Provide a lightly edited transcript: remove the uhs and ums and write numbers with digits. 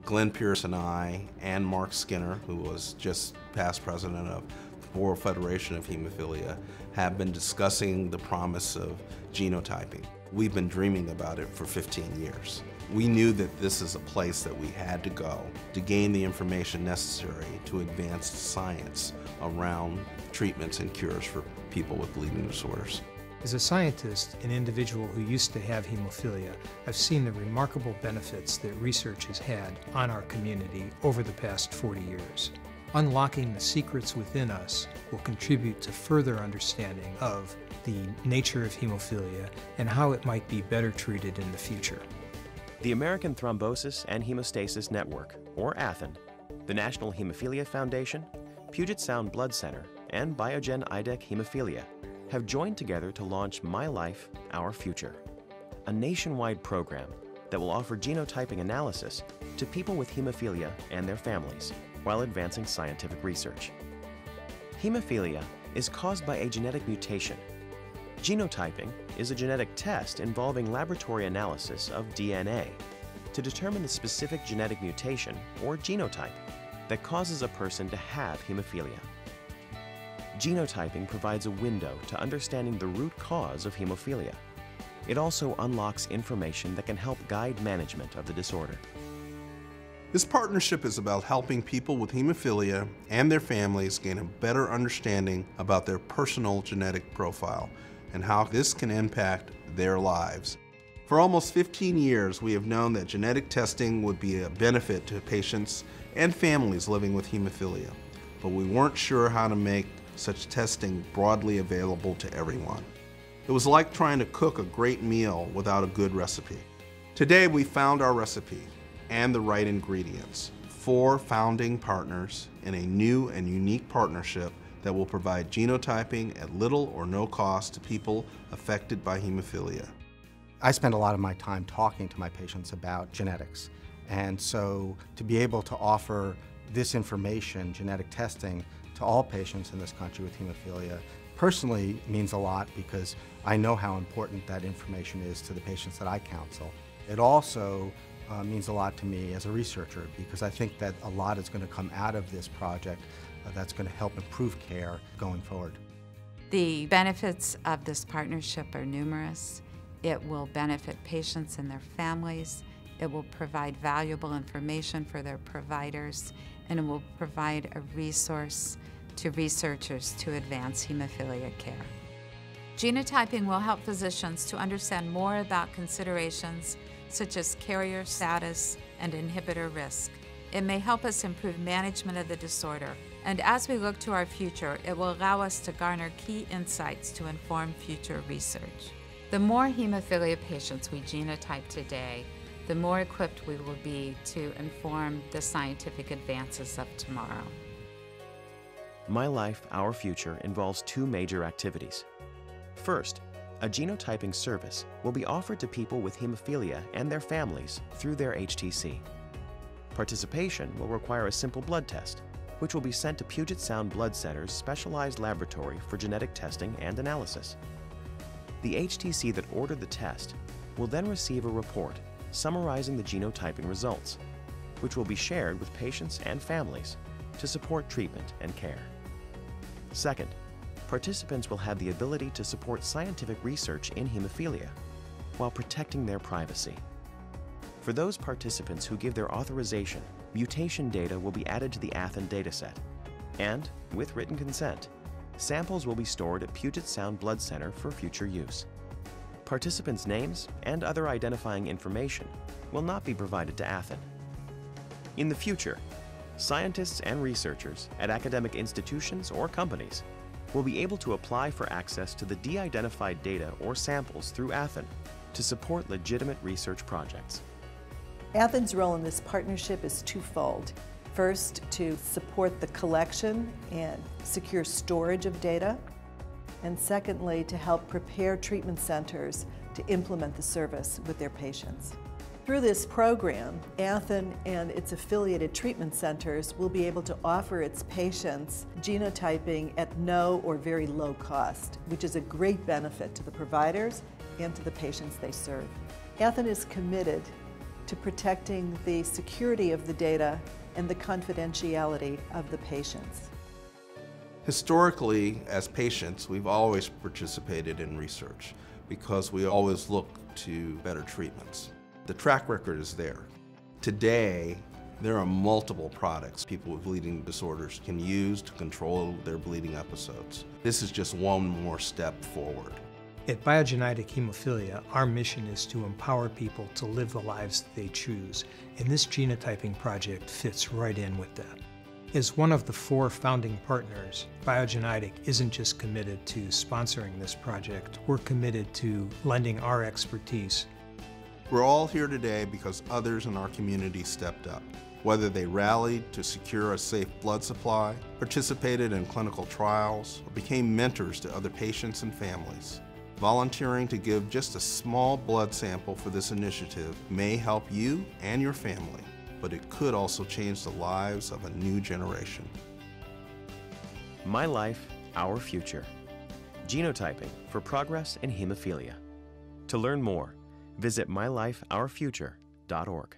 Glenn Pierce and I, and Mark Skinner, who was just past president of the World Federation of Hemophilia, have been discussing the promise of genotyping. We've been dreaming about it for 15 years. We knew that this is a place that we had to go to gain the information necessary to advance science around treatments and cures for people with bleeding disorders. As a scientist, an individual who used to have hemophilia, I've seen the remarkable benefits that research has had on our community over the past 40 years. Unlocking the secrets within us will contribute to further understanding of the nature of hemophilia and how it might be better treated in the future. The American Thrombosis and Hemostasis Network, or ATHN, the National Hemophilia Foundation, Puget Sound Blood Center, and Biogen IDEC Hemophilia have joined together to launch My Life, Our Future, a nationwide program that will offer genotyping analysis to people with hemophilia and their families while advancing scientific research. Hemophilia is caused by a genetic mutation. Genotyping is a genetic test involving laboratory analysis of DNA to determine the specific genetic mutation, or genotype, that causes a person to have hemophilia. Genotyping provides a window to understanding the root cause of hemophilia. It also unlocks information that can help guide management of the disorder. This partnership is about helping people with hemophilia and their families gain a better understanding about their personal genetic profile and how this can impact their lives. For almost 15 years, we have known that genetic testing would be a benefit to patients and families living with hemophilia, but we weren't sure how to make such testing broadly available to everyone. It was like trying to cook a great meal without a good recipe. Today we found our recipe and the right ingredients. 4 founding partners in a new and unique partnership that will provide genotyping at little or no cost to people affected by hemophilia. I spend a lot of my time talking to my patients about genetics, and so to be able to offer this information, genetic testing, to all patients in this country with hemophilia personally means a lot because I know how important that information is to the patients that I counsel. It also means a lot to me as a researcher because I think that a lot is going to come out of this project that's going to help improve care going forward. The benefits of this partnership are numerous. It will benefit patients and their families. It will provide valuable information for their providers, and it will provide a resource to researchers to advance hemophilia care. Genotyping will help physicians to understand more about considerations such as carrier status and inhibitor risk. It may help us improve management of the disorder, and as we look to our future, it will allow us to garner key insights to inform future research. The more hemophilia patients we genotype today, the more equipped we will be to inform the scientific advances of tomorrow. My Life, Our Future involves 2 major activities. First, a genotyping service will be offered to people with hemophilia and their families through their HTC. Participation will require a simple blood test, which will be sent to Puget Sound Blood Center's specialized laboratory for genetic testing and analysis. The HTC that ordered the test will then receive a report summarizing the genotyping results, which will be shared with patients and families to support treatment and care. Second, participants will have the ability to support scientific research in hemophilia while protecting their privacy. For those participants who give their authorization, mutation data will be added to the ATHN dataset, and, with written consent, samples will be stored at Puget Sound Blood Center for future use. Participants' names and other identifying information will not be provided to ATHN. In the future, scientists and researchers at academic institutions or companies will be able to apply for access to the de-identified data or samples through ATHN to support legitimate research projects. ATHN's role in this partnership is twofold. First, to support the collection and secure storage of data, and secondly, to help prepare treatment centers to implement the service with their patients. Through this program, ATHN and its affiliated treatment centers will be able to offer its patients genotyping at no or very low cost, which is a great benefit to the providers and to the patients they serve. ATHN is committed to protecting the security of the data and the confidentiality of the patients. Historically, as patients, we've always participated in research because we always look to better treatments. The track record is there. Today, there are multiple products people with bleeding disorders can use to control their bleeding episodes. This is just one more step forward. At Biogenetic Hemophilia, our mission is to empower people to live the lives that they choose, and this genotyping project fits right in with that. As one of the 4 founding partners, Biogenetic isn't just committed to sponsoring this project, we're committed to lending our expertise. We're all here today because others in our community stepped up. Whether they rallied to secure a safe blood supply, participated in clinical trials, or became mentors to other patients and families. Volunteering to give just a small blood sample for this initiative may help you and your family, but it could also change the lives of a new generation. My Life, Our Future. Genotyping for progress in hemophilia. To learn more, visit mylifeourfuture.org.